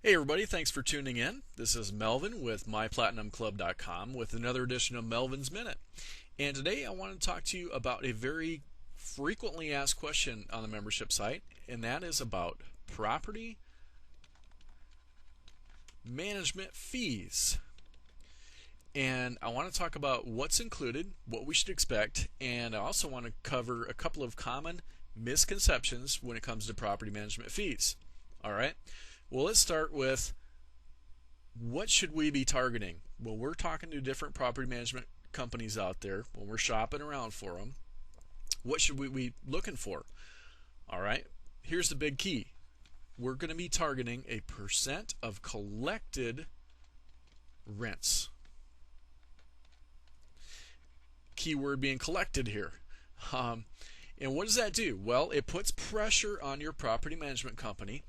Hey everybody, thanks for tuning in. This is Melvin with MyPlatinumClub.com with another edition of Melvin's Minute. And today I want to talk to you about a very frequently asked question on the membership site, and that is about property management fees. And I want to talk about what's included, what we should expect, and I also want to cover a couple of common misconceptions when it comes to property management fees. All right. Well, let's start with what should we be targeting when we're talking to different property management companies out there, when we're shopping around for them. What should we be looking for? All right, here's the big key. We're going to be targeting a percent of collected rents. Keyword being collected here. And what does that do? Well, it puts pressure on your property management company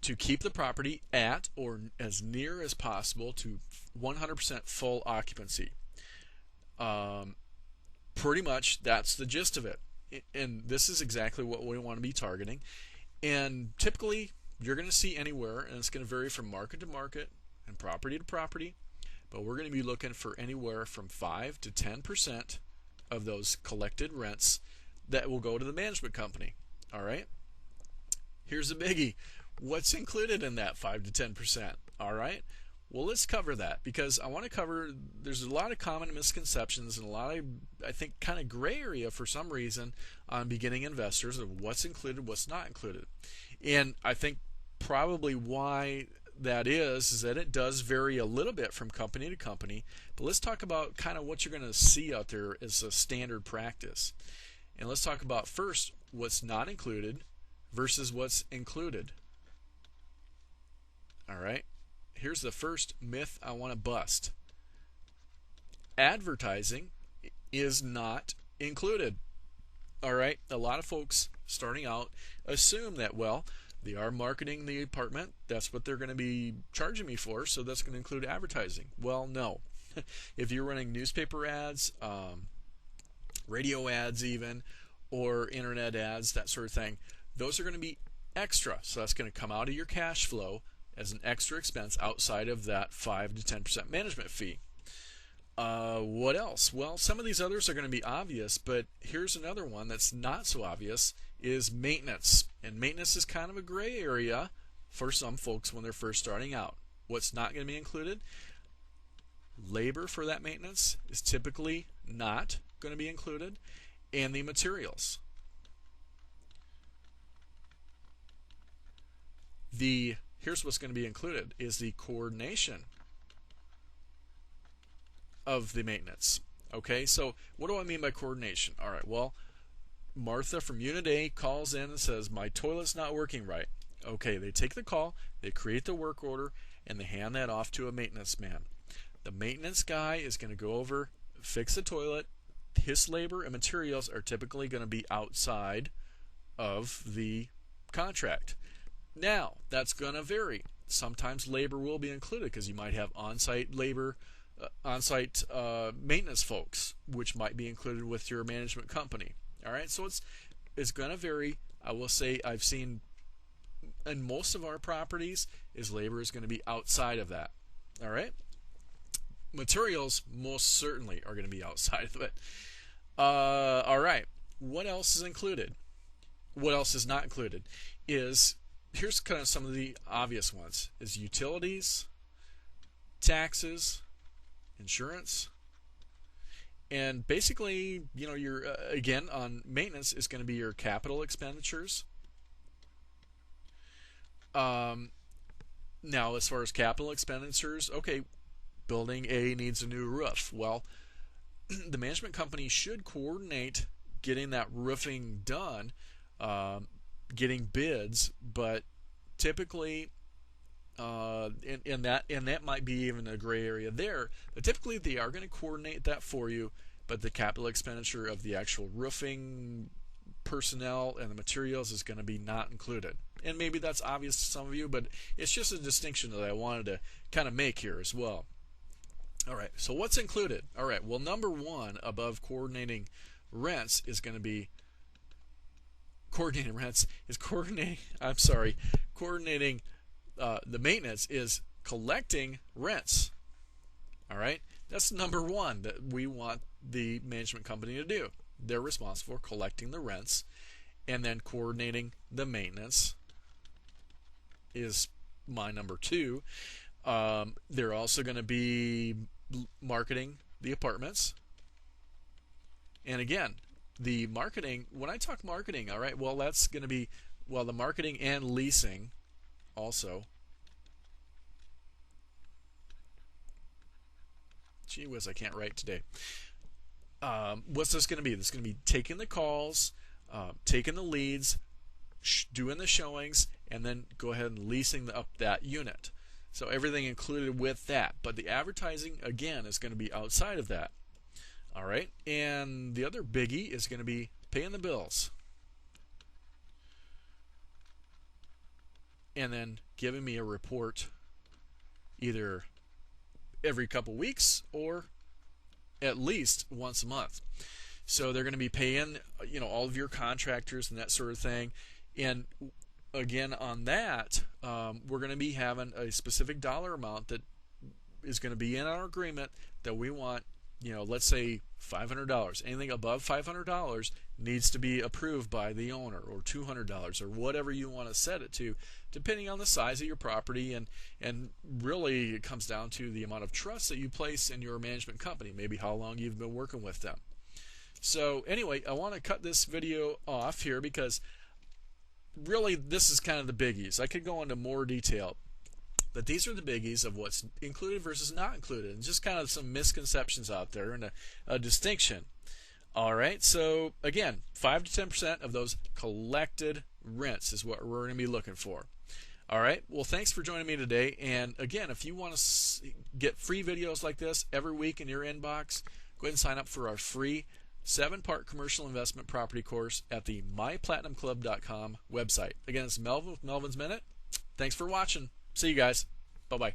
to keep the property at or as near as possible to 100% full occupancy. Pretty much that's the gist of it. And this is exactly what we want to be targeting. And typically you're going to see anywhere, and it's going to vary from market to market and property to property, but we're going to be looking for anywhere from 5 to 10% of those collected rents that will go to the management company. All right? Here's a biggie. What's included in that 5 to 10%? All right. Well, let's cover that because I want to cover, there's a lot of common misconceptions and a lot of, I think, kind of gray area for some reason on beginning investors of what's included, what's not included. And I think probably why that is that it does vary a little bit from company to company. But let's talk about kind of what you're going to see out there as a standard practice. And let's talk about first what's not included versus what's included. All right, here's the first myth I want to bust. Advertising is not included. All right, a lot of folks starting out assume that, well, they are marketing the apartment, that's what they're going to be charging me for, so that's going to include advertising. Well, no. If you're running newspaper ads, radio ads even, or internet ads, that sort of thing, those are going to be extra. So that's going to come out of your cash flow as an extra expense outside of that 5 to 10% management fee. What else? Well, some of these others are going to be obvious, but here's another one that's not so obvious, is maintenance. And maintenance is kind of a gray area for some folks when they're first starting out. What's not going to be included? Labor for that maintenance is typically not going to be included, and the materials. Here's what's going to be included is the coordination of the maintenance. Okay, so what do I mean by coordination? All right, well, Martha from Unit A calls in and says, my toilet's not working right. Okay, they take the call, they create the work order, and they hand that off to a maintenance man. The maintenance guy is going to go over, fix the toilet. His labor and materials are typically going to be outside of the contract. Now, that's going to vary. Sometimes labor will be included because you might have on-site labor, on-site maintenance folks, which might be included with your management company. All right, so it's going to vary. I will say I've seen in most of our properties is labor is going to be outside of that. All right, materials most certainly are going to be outside of it. All right, what else is included? What else is not included is, here's kind of some of the obvious ones, is utilities, taxes, insurance, and basically, you know, your again on maintenance is going to be your capital expenditures. Now, as far as capital expenditures, okay, building A needs a new roof. Well, the management company should coordinate getting that roofing done, getting bids, but typically, and that might be even a gray area there, but typically they are going to coordinate that for you, but the capital expenditure of the actual roofing personnel and the materials is going to be not included. And maybe that's obvious to some of you, but it's just a distinction that I wanted to kind of make here as well. All right, so what's included? All right, well, number one above coordinating rents is going to be coordinating the maintenance is collecting rents. All right, that's number one that we want the management company to do. They're responsible for collecting the rents, and then coordinating the maintenance is my number two. They're also going to be marketing the apartments. And again, the marketing, when I talk marketing, all right, well, that's going to be, well, the marketing and leasing also. Gee whiz, I can't write today. What's this going to be? This is going to be taking the calls, taking the leads, doing the showings, and then go ahead and leasing up that unit. So everything included with that. But the advertising, again, is going to be outside of that. All right. And the other biggie is going to be paying the bills. And then giving me a report either every couple weeks or at least once a month. So they're going to be paying, all of your contractors and that sort of thing. And again, on that, we're going to be having a specific dollar amount that is going to be in our agreement that we want, let's say $500. Anything above $500 needs to be approved by the owner, or $200, or whatever you want to set it to, depending on the size of your property. And really, it comes down to the amount of trust that you place in your management company, maybe how long you've been working with them. So anyway, I want to cut this video off here because really this is kind of the biggies. I could go into more detail, but these are the biggies of what's included versus not included, and just kind of some misconceptions out there and a distinction. All right, so again, 5 to 10% of those collected rents is what we're going to be looking for. All right, well, thanks for joining me today. And again, if you want to get free videos like this every week in your inbox, go ahead and sign up for our free 7-part commercial investment property course at the myplatinumclub.com website. Again, it's Melvin with Melvin's Minute. Thanks for watching. See you guys. Bye-bye.